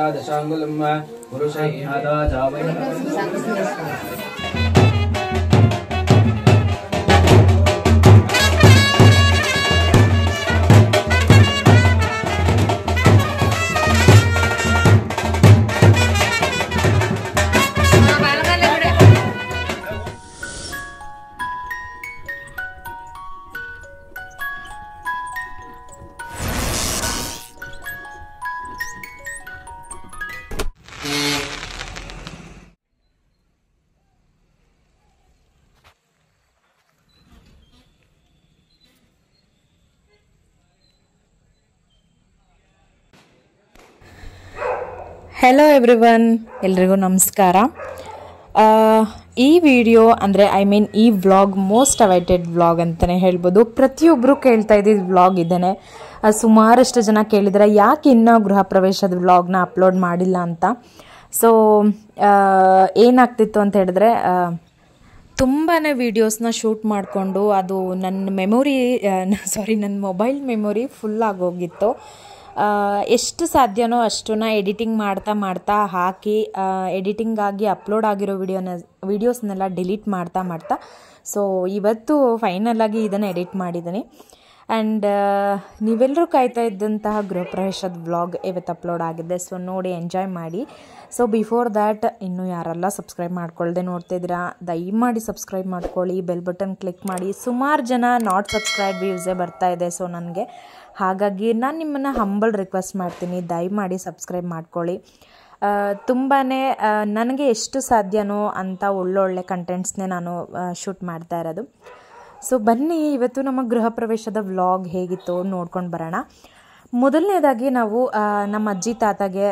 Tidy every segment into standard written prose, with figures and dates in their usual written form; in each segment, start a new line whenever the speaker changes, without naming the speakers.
दशांगुलम पुरुषै हादा जावै
hello everyone, ಎಲ್ರಿಗೂ ನಮಸ್ಕಾರ. ಈ ವಿಡಿಯೋ ಅಂದರೆ ಈ ವ್ಲಾಗ್ ಮೋಸ್ಟ್ ಅವೈಟೆಡ್ ವ್ಲಾಗ್ ಅಂತಲೇ ಹೇಳ್ಬೋದು. ಪ್ರತಿಯೊಬ್ಬರು ಕೇಳ್ತಾ ಇದ್ದಿದ್ದು ವ್ಲಾಗ್ ಇದ್ದೇನೆ. ಸುಮಾರಷ್ಟು ಜನ ಕೇಳಿದರೆ ಯಾಕೆ ಇನ್ನೂ ಗೃಹ ಪ್ರವೇಶದ ವ್ಲಾಗ್ನ ಅಪ್ಲೋಡ್ ಮಾಡಿಲ್ಲ ಅಂತ. ಸೊ ಏನಾಗ್ತಿತ್ತು ಅಂತ ಹೇಳಿದ್ರೆ, ತುಂಬಾ ವೀಡಿಯೋಸ್ನ ಶೂಟ್ ಮಾಡಿಕೊಂಡು ಅದು ನನ್ನ ಮೊಬೈಲ್ ಮೆಮೊರಿ ಫುಲ್ ಆಗೋಗಿತ್ತು. ಎಷ್ಟು ಸಾಧ್ಯನೋ ಅಷ್ಟನ್ನ ಎಡಿಟಿಂಗ್ ಮಾಡ್ತಾ ಹಾಕಿ ಎಡಿಟಿಂಗ್ ಆಗಿ ಅಪ್ಲೋಡ್ ಆಗಿರೋ ವಿಡಿಯೋಸ್ನೆಲ್ಲ ಡಿಲೀಟ್ ಮಾಡ್ತಾ ಸೊ ಇವತ್ತು ಫೈನಲ್ ಆಗಿ ಇದನ್ನು ಎಡಿಟ್ ಮಾಡಿದ್ದೀನಿ. ಆ್ಯಂಡ್ ನೀವೆಲ್ಲರೂ ಕಾಯ್ತಾ ಇದ್ದಂತಹ ಗೃಹ ಪ್ರವೇಶದ ವ್ಲಾಗ್ ಇವತ್ತು ಅಪ್ಲೋಡ್ ಆಗಿದೆ. ಸೊ ನೋಡಿ ಎಂಜಾಯ್ ಮಾಡಿ. ಸೊ ಬಿಫೋರ್ ದ್ಯಾಟ್, ಇನ್ನೂ ಯಾರೆಲ್ಲ ಸಬ್ಸ್ಕ್ರೈಬ್ ಮಾಡ್ಕೊಳ್ಳದೆ ನೋಡ್ತಿದ್ದೀರಾ, ದಯಮಾಡಿ ಸಬ್ಸ್ಕ್ರೈಬ್ ಮಾಡ್ಕೊಳ್ಳಿ, ಬೆಲ್ ಬಟನ್ ಕ್ಲಿಕ್ ಮಾಡಿ. ಸುಮಾರು ಜನ ನಾಟ್ ಸಬ್ಸ್ಕ್ರೈಬ್ ವ್ಯೂಸೇ ಬರ್ತಾ ಇದೆ. ಸೊ ನನಗೆ ಹಾಗಾಗಿ ನಾನು ನಿಮ್ಮನ್ನು ಹಂಬಲ್ ರಿಕ್ವೆಸ್ಟ್ ಮಾಡ್ತೀನಿ, ದಯಮಾಡಿ ಸಬ್ಸ್ಕ್ರೈಬ್ ಮಾಡ್ಕೊಳ್ಳಿ. ತುಂಬಾ ನನಗೆ ಎಷ್ಟು ಸಾಧ್ಯನೋ ಅಂಥ ಒಳ್ಳೊಳ್ಳೆ ಕಂಟೆಂಟ್ಸ್ನೇ ನಾನು ಶೂಟ್ ಮಾಡ್ತಾ ಇರೋದು. ಸೊ ಬನ್ನಿ, ಇವತ್ತು ನಮ್ಮ ಗೃಹ ಪ್ರವೇಶದ ವ್ಲಾಗ್ ಹೇಗಿತ್ತು ನೋಡ್ಕೊಂಡು ಬರೋಣ. ಮೊದಲನೇದಾಗಿ ನಾವು ನಮ್ಮ ಅಜ್ಜಿ ತಾತಗೆ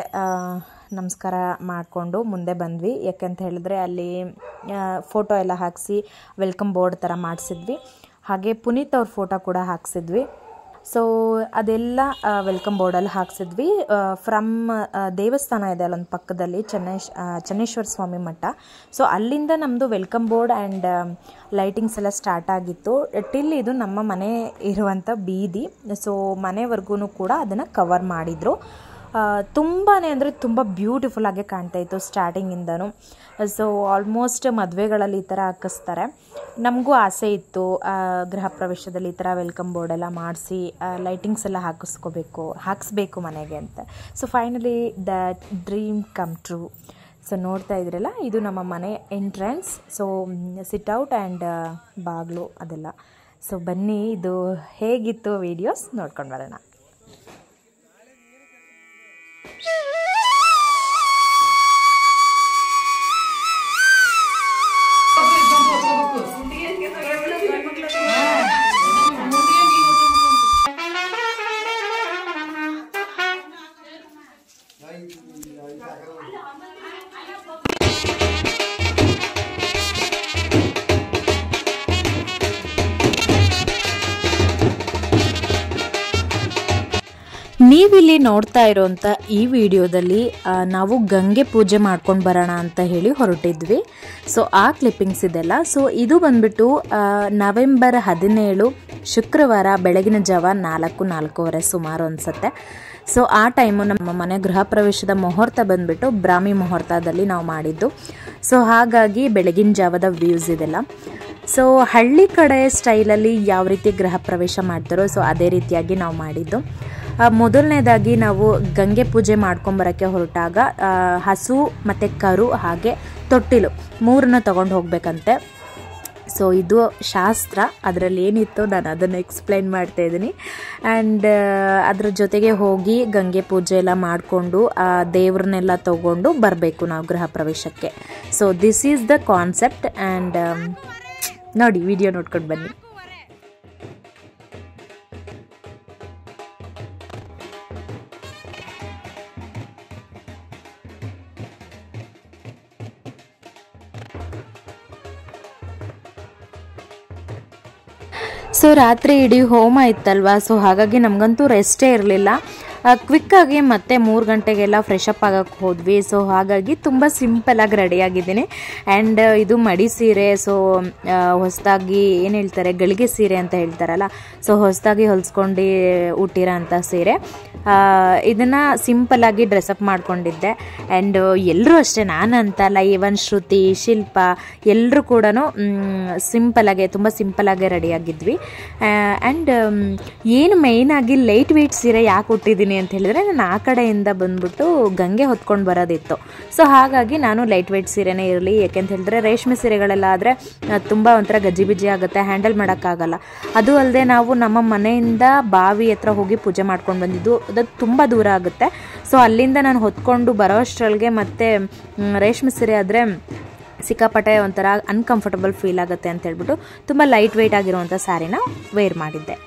ನಮಸ್ಕಾರ ಮಾಡಿಕೊಂಡು ಮುಂದೆ ಬಂದ್ವಿ. ಯಾಕಂತ ಹೇಳಿದ್ರೆ ಅಲ್ಲಿ ಫೋಟೋ ಎಲ್ಲ ಹಾಕಿಸಿ ವೆಲ್ಕಮ್ ಬೋರ್ಡ್ ಥರ ಮಾಡಿಸಿದ್ವಿ. ಹಾಗೆ ಪುನೀತ್ ಅವ್ರ ಫೋಟೋ ಕೂಡ ಹಾಕ್ಸಿದ್ವಿ. ಸೊ ಅದೆಲ್ಲ ವೆಲ್ಕಮ್ ಬೋರ್ಡಲ್ಲಿ ಹಾಕ್ಸಿದ್ವಿ. ಫ್ರಮ್ ದೇವಸ್ಥಾನ ಇದೆ ಅಲ್ಲೊಂದು ಪಕ್ಕದಲ್ಲಿ, ಚನ್ನೇಶ್ವರ ಸ್ವಾಮಿ ಮಠ. ಸೊ ಅಲ್ಲಿಂದ ನಮ್ಮದು ವೆಲ್ಕಮ್ ಬೋರ್ಡ್ ಆ್ಯಂಡ್ ಲೈಟಿಂಗ್ಸ್ ಎಲ್ಲ ಸ್ಟಾರ್ಟ್ ಆಗಿತ್ತು. ಟಿಲ್ ಇದು ನಮ್ಮ ಮನೆ ಇರುವಂಥ ಬೀದಿ. ಸೊ ಮನೆವರೆಗೂ ಕೂಡ ಅದನ್ನು ಕವರ್ ಮಾಡಿದರು. ತುಂಬಾ ಅಂದರೆ ತುಂಬ ಬ್ಯೂಟಿಫುಲ್ ಆಗಿ ಕಾಣ್ತಾ ಇತ್ತು ಸ್ಟಾರ್ಟಿಂಗಿಂದನೂ. ಸೊ ಆಲ್ಮೋಸ್ಟ್ ಮದುವೆಗಳಲ್ಲಿ ಈ ಥರ ಹಾಕಿಸ್ತಾರೆ. ನಮಗೂ ಆಸೆ ಇತ್ತು ಗೃಹ ಪ್ರವೇಶದಲ್ಲಿ ಈ ಥರ ವೆಲ್ಕಮ್ ಬೋರ್ಡೆಲ್ಲ ಮಾಡಿಸಿ ಲೈಟಿಂಗ್ಸ್ ಎಲ್ಲ ಹಾಕಿಸ್ಬೇಕು ಮನೆಗೆ ಅಂತ. So finally the dream come true. So ನೋಡ್ತಾ ಇದ್ರಲ್ಲ, ಇದು ನಮ್ಮ ಮನೆ ಎಂಟ್ರೆನ್ಸ್. ಸೊ ಸಿಟ್ಔಟ್ ಆ್ಯಂಡ್ ಬಾಗಿಲು ಅದೆಲ್ಲ. ಸೊ ಬನ್ನಿ, ಇದು ಹೇಗಿತ್ತು ವಿಡಿಯೋಸ್ ನೋಡ್ಕೊಂಡು ಬರೋಣ. ನೀವಿಲ್ಲಿ ನೋಡ್ತಾ ಇರೋಂಥ ಈ ವಿಡಿಯೋದಲ್ಲಿ ನಾವು ಗಂಗೆ ಪೂಜೆ ಮಾಡ್ಕೊಂಡು ಬರೋಣ ಅಂತ ಹೇಳಿ ಹೊರಟಿದ್ವಿ. ಸೊ ಆ ಕ್ಲಿಪ್ಪಿಂಗ್ಸ್ ಇದೆಲ್ಲ. ಸೊ ಇದು ಬಂದ್ಬಿಟ್ಟು ನವೆಂಬರ್ 17 ಶುಕ್ರವಾರ ಬೆಳಗಿನ ಜಾವ 4:30 ಸುಮಾರು ಅನಿಸುತ್ತೆ. ಸೊ ಆ ಟೈಮು ನಮ್ಮ ಮನೆ ಗೃಹ ಪ್ರವೇಶದ ಮುಹೂರ್ತ ಬಂದ್ಬಿಟ್ಟು ಬ್ರಾಹ್ಮಿ ಮುಹೂರ್ತದಲ್ಲಿ ನಾವು ಮಾಡಿದ್ದು. ಸೊ ಹಾಗಾಗಿ ಬೆಳಗಿನ ಜಾವದ ವ್ಯೂಸ್ ಇದೆಲ್ಲ. ಸೊ ಹಳ್ಳಿ ಕಡೆ ಸ್ಟೈಲಲ್ಲಿ ಯಾವ ರೀತಿ ಗೃಹ ಪ್ರವೇಶ ಮಾಡ್ತಾರೋ ಸೊ ಅದೇ ರೀತಿಯಾಗಿ ನಾವು ಮಾಡಿದ್ದು. ಮೊದಲನೇದಾಗಿ ನಾವು ಗಂಗೆ ಪೂಜೆ ಮಾಡ್ಕೊಂಬರೋಕ್ಕೆ ಹೊರಟಾಗ ಹಸು ಮತ್ತು ಕರು ಹಾಗೆ ತೊಟ್ಟಿಲು 3 ತೊಗೊಂಡು ಹೋಗ್ಬೇಕಂತೆ. ಸೊ ಇದು ಶಾಸ್ತ್ರ. ಅದರಲ್ಲಿ ಏನಿತ್ತು ನಾನು ಅದನ್ನು ಎಕ್ಸ್ಪ್ಲೈನ್ ಮಾಡ್ತಾ ಇದ್ದೀನಿ. ಆ್ಯಂಡ್ ಅದ್ರ ಜೊತೆಗೆ ಹೋಗಿ ಗಂಗೆ ಪೂಜೆ ಎಲ್ಲ ಮಾಡಿಕೊಂಡು ದೇವ್ರನ್ನೆಲ್ಲ ತೊಗೊಂಡು ಬರಬೇಕು ನಾವು ಗೃಹ ಪ್ರವೇಶಕ್ಕೆ. So this is the concept. And ನೋಡಿ, ವಿಡಿಯೋ ನೋಡ್ಕೊಂಡು ಬನ್ನಿ. ಸೊ ರಾತ್ರಿ ಇಡೀ ಹೋಮ ಇತ್ತಲ್ವ, ಸೊ ಹಾಗಾಗಿ ನಮಗಂತೂ ರೆಸ್ಟೇ ಇರಲಿಲ್ಲ. ಕ್ವಿಕ್ಕಾಗಿ ಮತ್ತೆ 3 ಗಂಟೆಗೆಲ್ಲ ಫ್ರೆಶ್ ಅಪ್ ಆಗಕ್ಕೆ ಹೋದ್ವಿ. ಸೊ ಹಾಗಾಗಿ ತುಂಬ ಸಿಂಪಲಾಗಿ ರೆಡಿಯಾಗಿದ್ದೀನಿ. ಆ್ಯಂಡ್ ಇದು ಮಡಿ ಸೀರೆ, ಸೊ ಹೊಸದಾಗಿ ಏನು ಹೇಳ್ತಾರೆ ಗಳಿಗೆ ಸೀರೆ ಅಂತ ಹೇಳ್ತಾರಲ್ಲ, ಸೊ ಹೊಸದಾಗಿ ಹೊಲಿಸ್ಕೊಂಡು ಹುಟ್ಟಿರೋ ಅಂಥ ಸೀರೆ. ಇದನ್ನು ಸಿಂಪಲಾಗಿ ಡ್ರೆಸ್ಅಪ್ ಮಾಡ್ಕೊಂಡಿದ್ದೆ. ಆ್ಯಂಡ್ ಎಲ್ಲರೂ ಅಷ್ಟೇ, ನಾನು ಅಂತಲ್ಲ, ಈವನ್ ಶ್ರುತಿ, ಶಿಲ್ಪ ಎಲ್ಲರೂ ಕೂಡ ಸಿಂಪಲಾಗೆ, ತುಂಬ ಸಿಂಪಲಾಗೆ ರೆಡಿಯಾಗಿದ್ವಿ. ಆ್ಯಂಡ್ ಏನು ಮೇಯ್ನಾಗಿ ಲೈಟ್ ವೆಯ್ಟ್ ಸೀರೆ ಯಾಕೆ ಹುಟ್ಟಿದ್ದೀನಿ ಅಂತ ಹೇಳಿದ್ರೆ, ನಾನು ಆ ಕಡೆಯಿಂದ ಬಂದ್ಬಿಟ್ಟು ಗಂಗೆ ಹೊತ್ಕೊಂಡು ಬರೋದಿತ್ತು. ಸೊ ಹಾಗಾಗಿ ನಾನು ಲೈಟ್ ವೆಯ್ಟ್ ಸೀರೆನೇ ಇರಲಿ, ಯಾಕೆಂತ ಹೇಳಿದ್ರೆ ರೇಷ್ಮೆ ಸೀರೆಗಳೆಲ್ಲ ಆದರೆ ತುಂಬ ಒಂಥರ ಗಜಿಬಿಜಿ ಆಗುತ್ತೆ, ಹ್ಯಾಂಡಲ್ ಮಾಡೋಕ್ಕಾಗಲ್ಲ. ಅದು ಅಲ್ಲದೆ ನಾವು ನಮ್ಮ ಮನೆಯಿಂದ ಬಾವಿ ಹತ್ರ ಹೋಗಿ ಪೂಜೆ ಮಾಡ್ಕೊಂಡು ಬಂದಿದ್ದು, ಅದು ತುಂಬ ದೂರ ಆಗುತ್ತೆ. ಸೊ ಅಲ್ಲಿಂದ ನಾನು ಹೊತ್ಕೊಂಡು ಬರೋ ಅಷ್ಟರೊಳಗೆ ಮತ್ತೆ ರೇಷ್ಮೆ ಸೀರೆ ಆದರೆ ಸಿಕ್ಕಾಪಟ್ಟೆ ಒಂಥರ ಅನ್ಕಂಫರ್ಟಬಲ್ ಫೀಲ್ ಆಗುತ್ತೆ ಅಂತ ಹೇಳ್ಬಿಟ್ಟು ತುಂಬ ಲೈಟ್ ವೆಯ್ಟ್ ಆಗಿರುವಂಥ ಸ್ಯಾರಿನ ವೇರ್ ಮಾಡಿದ್ದೆ.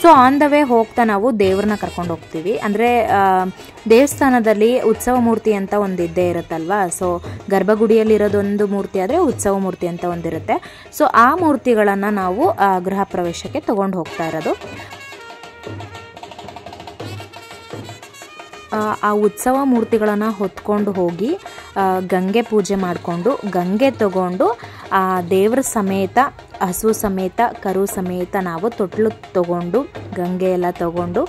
ಸೊ ಆನ್ ದ ವೇ ಹೋಗ್ತಾ ನಾವು ದೇವ್ರನ್ನ ಕರ್ಕೊಂಡು ಹೋಗ್ತೀವಿ. ಅಂದರೆ ದೇವಸ್ಥಾನದಲ್ಲಿ ಉತ್ಸವ ಮೂರ್ತಿ ಅಂತ ಒಂದು ಇದ್ದೇ ಇರುತ್ತಲ್ವಾ. ಸೊ ಗರ್ಭಗುಡಿಯಲ್ಲಿರೋದೊಂದು ಮೂರ್ತಿ ಆದರೆ ಉತ್ಸವ ಮೂರ್ತಿ ಅಂತ ಒಂದಿರುತ್ತೆ. ಸೊ ಆ ಮೂರ್ತಿಗಳನ್ನು ನಾವು ಗೃಹ ಪ್ರವೇಶಕ್ಕೆ ತೊಗೊಂಡು ಹೋಗ್ತಾ ಇರೋದು. ಆ ಉತ್ಸವ ಮೂರ್ತಿಗಳನ್ನು ಹೊತ್ಕೊಂಡು ಹೋಗಿ ಗಂಗೆ ಪೂಜೆ ಮಾಡಿಕೊಂಡು ಗಂಗೆ ತಗೊಂಡು ಆ ದೇವ್ರ ಸಮೇತ, ಹಸು ಸಮೇತ, ಕರು ಸಮೇತ ನಾವು ತೊಟ್ಲು ತಗೊಂಡು ಗಂಗೆ ಎಲ್ಲ ತಗೊಂಡು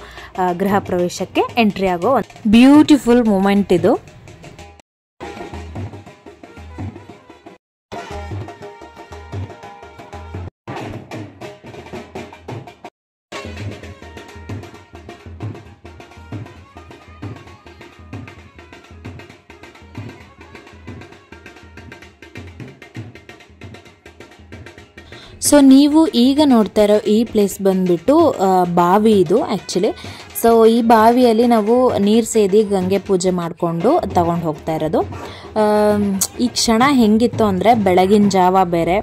ಗೃಹ ಪ್ರವೇಶಕ್ಕೆ ಎಂಟ್ರಿ ಆಗೋ ಬ್ಯೂಟಿಫುಲ್ ಮೂಮೆಂಟ್ ಇದು. ಸೊ ನೀವು ಈಗ ನೋಡ್ತಾ ಇರೋ ಈ ಪ್ಲೇಸ್ ಬಂದ್ಬಿಟ್ಟು ಬಾವಿ ಇದು ಆ್ಯಕ್ಚುಲಿ. ಸೊ ಈ ಬಾವಿಯಲ್ಲಿ ನಾವು ನೀರು ಸೇದಿ ಗಂಗೆ ಪೂಜೆ ಮಾಡಿಕೊಂಡು ತಗೊಂಡು ಹೋಗ್ತಾ ಇರೋದು. ಈ ಕ್ಷಣ ಹೆಂಗಿತ್ತು ಅಂದರೆ, ಬೆಳಗಿನ ಜಾವ ಬೇರೆ,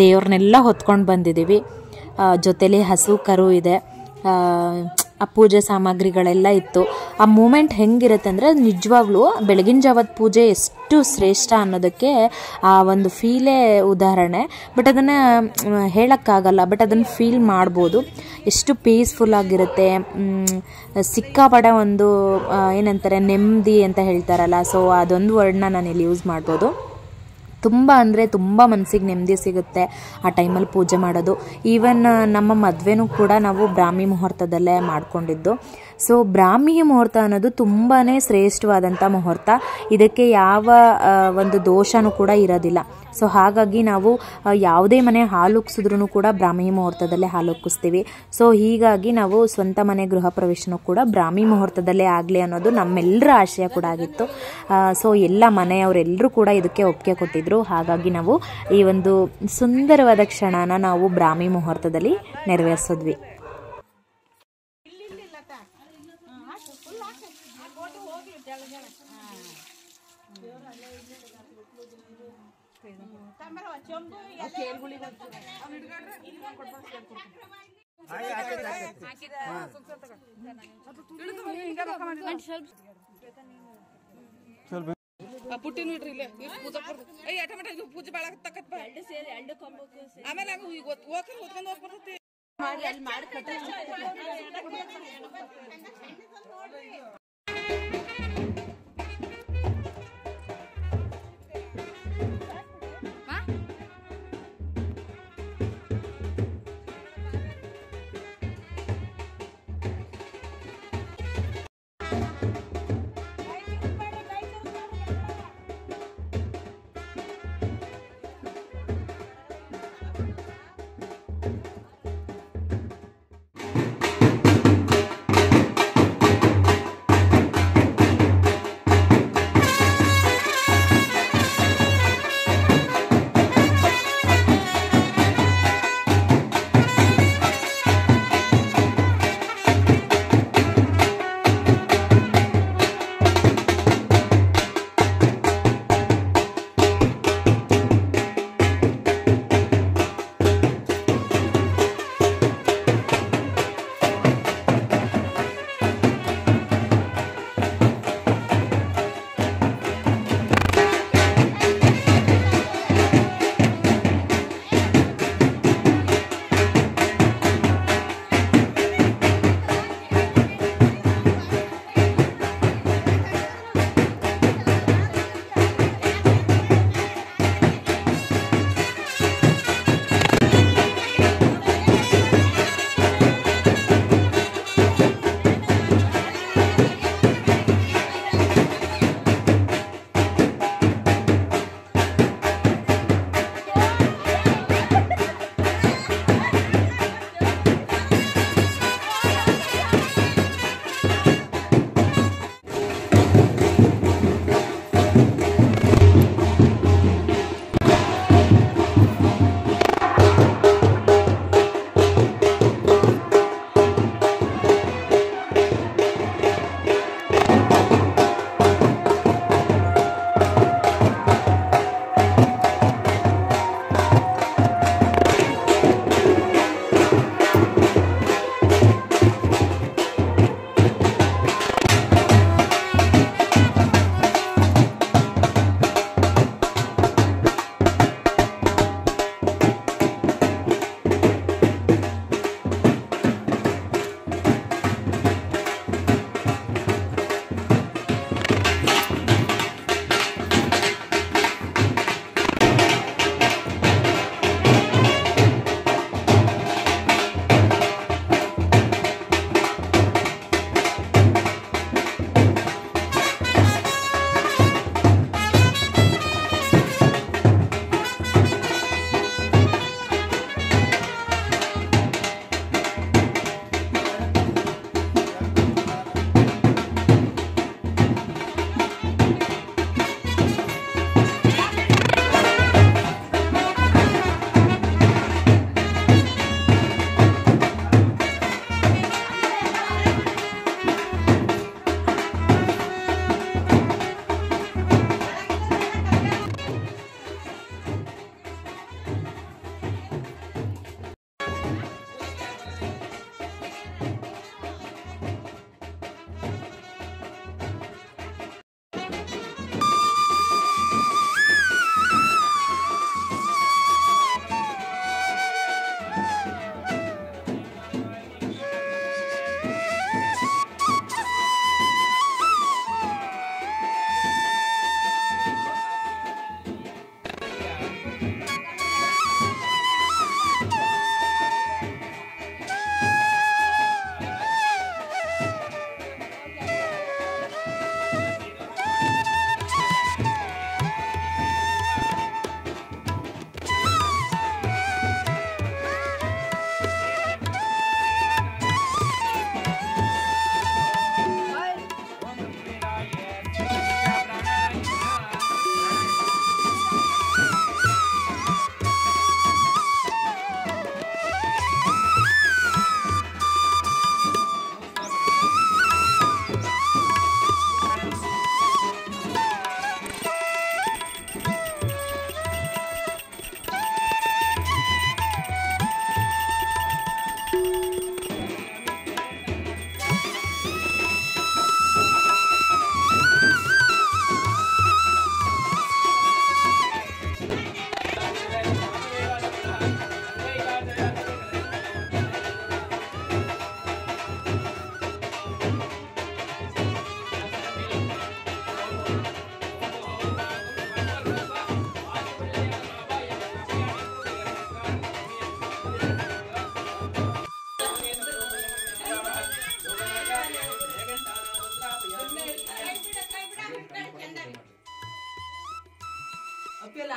ದೇವ್ರನ್ನೆಲ್ಲ ಹೊತ್ಕೊಂಡು ಬಂದಿದ್ದೀವಿ, ಜೊತೆಲಿ ಹಸು ಕರು ಇದೆ, ಆ ಪೂಜೆ ಸಾಮಗ್ರಿಗಳೆಲ್ಲ ಇತ್ತು. ಆ ಮೂಮೆಂಟ್ ಹೆಂಗಿರುತ್ತೆ ಅಂದರೆ, ನಿಜವಾಗ್ಲೂ ಬೆಳಗಿನ ಜಾವದ ಪೂಜೆ ಎಷ್ಟು ಶ್ರೇಷ್ಠ ಅನ್ನೋದಕ್ಕೆ ಆ ಒಂದು ಫೀಲೇ ಉದಾಹರಣೆ. ಬಟ್ ಅದನ್ನು ಹೇಳೋಕ್ಕಾಗಲ್ಲ, ಬಟ್ ಅದನ್ನು ಫೀಲ್ ಮಾಡ್ಬೋದು. ಎಷ್ಟು ಪೀಸ್ಫುಲ್ ಆಗಿರುತ್ತೆ, ಸಿಕ್ಕಾಪಡೆ ಒಂದು ಏನಂತಾರೆ ನೆಮ್ಮದಿ ಅಂತ ಹೇಳ್ತಾರಲ್ಲ, ಸೊ ಅದೊಂದು ವರ್ಡ್ನ ನಾನು ಇಲ್ಲಿ ಯೂಸ್ ಮಾಡ್ಬೋದು. ತುಂಬ ಅಂದರೆ ತುಂಬ ಮನಸ್ಸಿಗೆ ನೆಮ್ಮದಿ ಸಿಗುತ್ತೆ ಆ ಟೈಮಲ್ಲಿ ಪೂಜೆ ಮಾಡೋದು. ಈವನ್ ನಮ್ಮ ಮದುವೆನೂ ಕೂಡ ನಾವು ಬ್ರಾಹ್ಮಿ ಮುಹೂರ್ತದಲ್ಲೇ ಮಾಡಿಕೊಂಡಿದ್ದು. ಸೊ ಬ್ರಾಹ್ಮಿ ಮುಹೂರ್ತ ಅನ್ನೋದು ತುಂಬಾ ಶ್ರೇಷ್ಠವಾದಂಥ ಮುಹೂರ್ತ. ಇದಕ್ಕೆ ಯಾವ ಒಂದು ದೋಷನೂ ಕೂಡ ಇರೋದಿಲ್ಲ. ಸೊ ಹಾಗಾಗಿ ನಾವು ಯಾವುದೇ ಮನೆ ಹಾಲು ಉಕ್ಸಿದ್ರೂ ಕೂಡ ಬ್ರಾಹ್ಮಿ ಮುಹೂರ್ತದಲ್ಲೇ ಹಾಲು ಉಕ್ಕಿಸ್ತೀವಿ. ಸೊ ಹೀಗಾಗಿ ನಾವು ಸ್ವಂತ ಮನೆ ಗೃಹ ಪ್ರವೇಶನೂ ಕೂಡ ಬ್ರಾಹ್ಮಿ ಮುಹೂರ್ತದಲ್ಲೇ ಆಗಲಿ ಅನ್ನೋದು ನಮ್ಮೆಲ್ಲರ ಆಶಯ ಕೂಡ ಆಗಿತ್ತು. ಸೊ ಎಲ್ಲ ಮನೆಯವರೆಲ್ಲರೂ ಕೂಡ ಇದಕ್ಕೆ ಒಪ್ಪಿಗೆ ಕೊಟ್ಟಿದ್ರು. ಹಾಗಾಗಿ ನಾವು ಈ ಒಂದು ಸುಂದರವಾದ ಕ್ಷಣನ ನಾವು ಬ್ರಾಹ್ಮಿ ಮುಹೂರ್ತದಲ್ಲಿ ನೆರವೇರಿಸಿದ್ವಿ.
ಪುಟ್ಟಿನ ಇಡ್ರಿ ಇಲ್ಲೇ ಪೂಜೆ ಪೂಜೆ ಬಾಳ ತಕ್ಕತ್ ಆಮೇಲೆ ಹೊತ್ಕೊಂಡ್ ಹೋಗ್ಬರ್ತೈತಿ.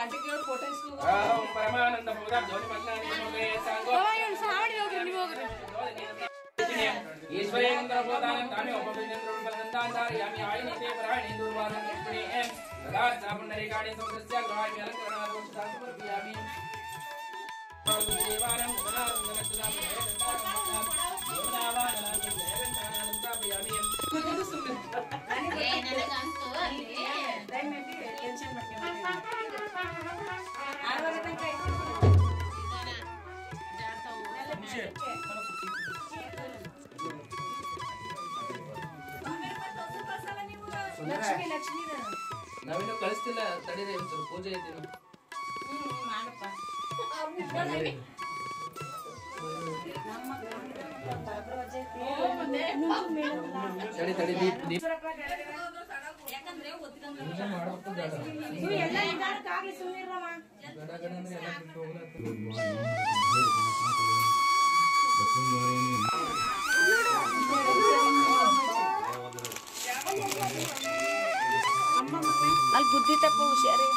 ಓಂ ಪರಮಾನಂದ ಪೂಜಾ ಧ್ವನಿ ಮಗ್ನಾನಿ ನಮೋಗೆ ಸಂಗೋ ಈಶ್ವರೇಂದ್ರ ಬೋಧಾನಂ ತಾಮಿ ಉಪವಿಂದ್ರ ಬಲದಂತಾಂತಾರ್ಯಾಮಿ ಆಯಿನಿತೆ ಪರಾಣಿ ದುರ್ವಾದಂ ಕೃಷ್ಣೇ ಸದಾ ಚಾಪುಂಡರೀಕಾಣಿ ಸಮುದ್ರಸ್ಯ ಗೃಹಾಮಿ ಅಲಂಕರಣಾರ್ಥಂ ಸಮರ್ಪಯಾಮಿ ದೇವಾನಂ ಗುಣಾನಂ ನಮಃ ನಾವೇನು ಕಳಿಸ್ತಿಲ್ಲ ತಡೀರಿ ಒಂಚೂರು ಪೂಜೆ ಐತಿ ತಡಿ ತಡಿ ದೀಪ
ಅಲ್ಲಿ ಬುದ್ಧಿ ತಪ್ಪ ಹುಷಾರಿ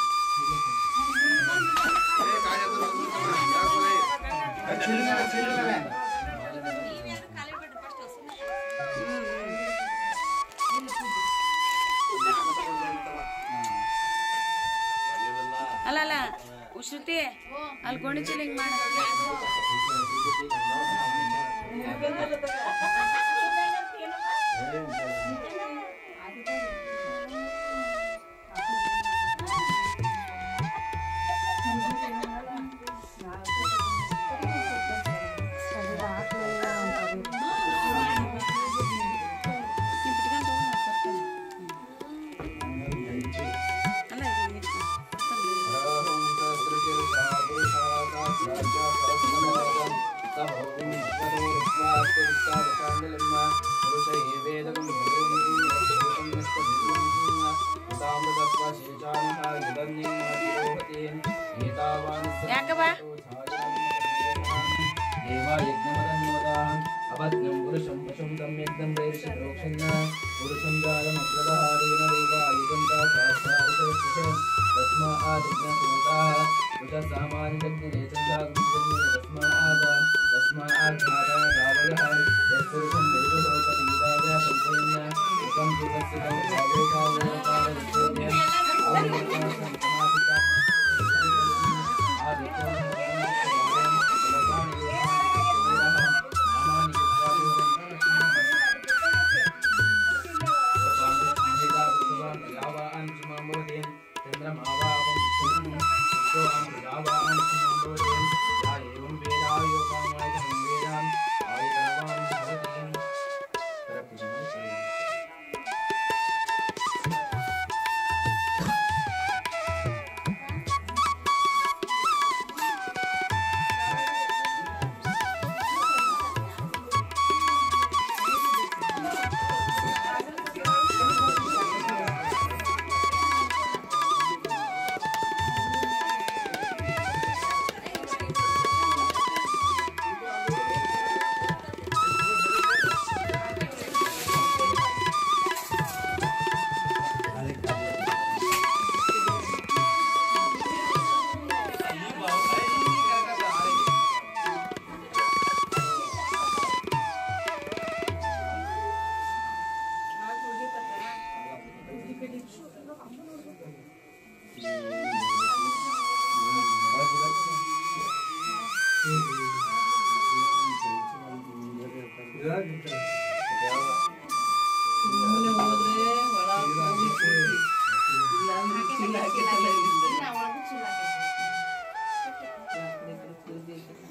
ಅಲ್ಲ ಉಶ್ರುತಿ ಅಲ್ಲಿ ಗೋಣಿ ಚೀಲಿಂಗ್ ಮಾಡ ಯಾಕವಾ अपत्नं पुरुषं पशुं सम्यग्नं वैर्षप्रोक्षण्य पुरुषं जालमग्रदहारेण देवायुधन्ता शास्त्रार्थस्य तस्माद्विघ्नसुमताः तस्माद्घाता गावयः यत्पुरुषं निर्दोषो कपीदाव्या कल्पयन् एकं पूर्वस्य
ಇಲ್ಲ